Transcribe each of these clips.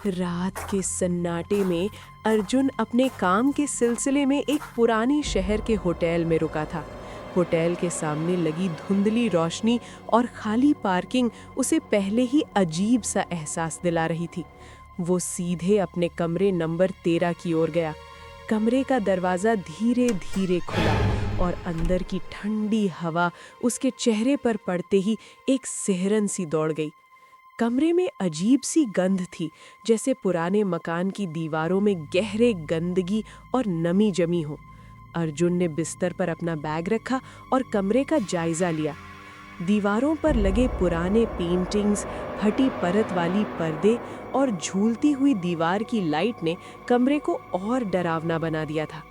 रात के सन्नाटे में अर्जुन अपने काम के सिलसिले में एक पुराने शहर के होटल में रुका था। होटल के सामने लगी धुंधली रोशनी और खाली पार्किंग उसे पहले ही अजीब सा एहसास दिला रही थी। वो सीधे अपने कमरे नंबर 13 की ओर गया। कमरे का दरवाज़ा धीरे धीरे खुला और अंदर की ठंडी हवा उसके चेहरे पर पड़ते ही एक सिहरन सी दौड़ गई। कमरे में अजीब सी गंध थी, जैसे पुराने मकान की दीवारों में गहरे गंदगी और नमी जमी हो। अर्जुन ने बिस्तर पर अपना बैग रखा और कमरे का जायजा लिया। दीवारों पर लगे पुराने पेंटिंग्स, फटी परत वाली पर्दे और झूलती हुई दीवार की लाइट ने कमरे को और डरावना बना दिया था।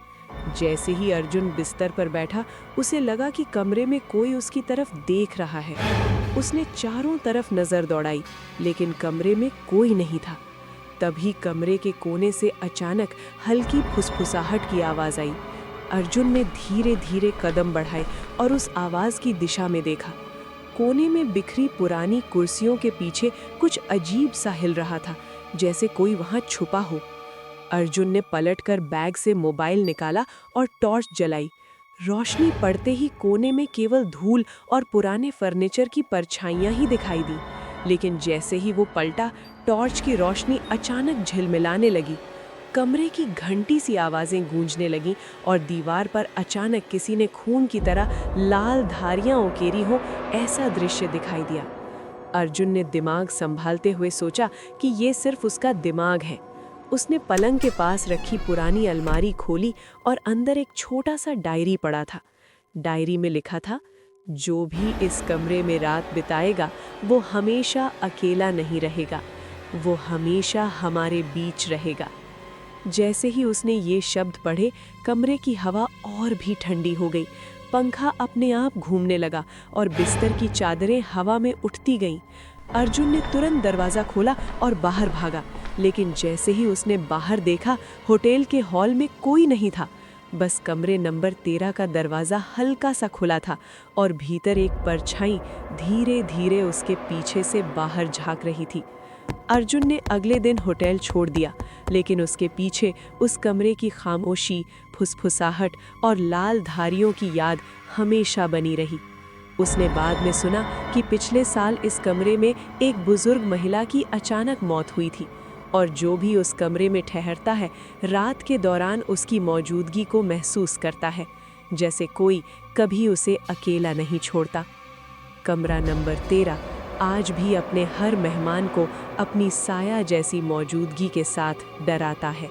जैसे ही अर्जुन बिस्तर पर बैठा, उसे लगा कि कमरे में कोई उसकी तरफ देख रहा है। उसने चारों तरफ नजर दौड़ाई, लेकिन कमरे में कोई नहीं था। तभी कमरे के कोने से अचानक हल्की फुसफुसाहट की आवाज आई। अर्जुन ने धीरे धीरे कदम बढ़ाए और उस आवाज की दिशा में देखा। कोने में बिखरी पुरानी कुर्सियों के पीछे कुछ अजीब सा हिल रहा था, जैसे कोई वहां छुपा हो। अर्जुन ने पलटकर बैग से मोबाइल निकाला और टॉर्च जलाई। रोशनी पड़ते ही कोने में केवल धूल और पुराने फर्नीचर की परछाइयां ही दिखाई दी। लेकिन जैसे ही वो पलटा, टॉर्च की रोशनी अचानक झिलमिलाने लगी। कमरे की घंटी सी आवाजें गूंजने लगीं और दीवार पर अचानक किसी ने खून की तरह लाल धारियां उकेरी हो, ऐसा दृश्य दिखाई दिया। अर्जुन ने दिमाग संभालते हुए सोचा कि ये सिर्फ उसका दिमाग है। उसने पलंग के पास रखी पुरानी अलमारी खोली और अंदर एक छोटा सा डायरी पड़ा था। डायरी में लिखा था, जो भी इस कमरे में रात बिताएगा वो हमेशा अकेला नहीं रहेगा, वो हमेशा हमारे बीच रहेगा। जैसे ही उसने ये शब्द पढ़े, कमरे की हवा और भी ठंडी हो गई। पंखा अपने आप घूमने लगा और बिस्तर की चादरें हवा में उठती गईं। अर्जुन ने तुरंत दरवाज़ा खोला और बाहर भागा, लेकिन जैसे ही उसने बाहर देखा, होटल के हॉल में कोई नहीं था। बस कमरे नंबर 13 का दरवाज़ा हल्का सा खुला था और भीतर एक परछाई धीरे धीरे उसके पीछे से बाहर झांक रही थी। अर्जुन ने अगले दिन होटल छोड़ दिया, लेकिन उसके पीछे उस कमरे की खामोशी, फुसफुसाहट और लाल धारियों की याद हमेशा बनी रही। उसने बाद में सुना कि पिछले साल इस कमरे में एक बुजुर्ग महिला की अचानक मौत हुई थी और जो भी उस कमरे में ठहरता है, रात के दौरान उसकी मौजूदगी को महसूस करता है, जैसे कोई कभी उसे अकेला नहीं छोड़ता। कमरा नंबर 13 आज भी अपने हर मेहमान को अपनी साया जैसी मौजूदगी के साथ डराता है।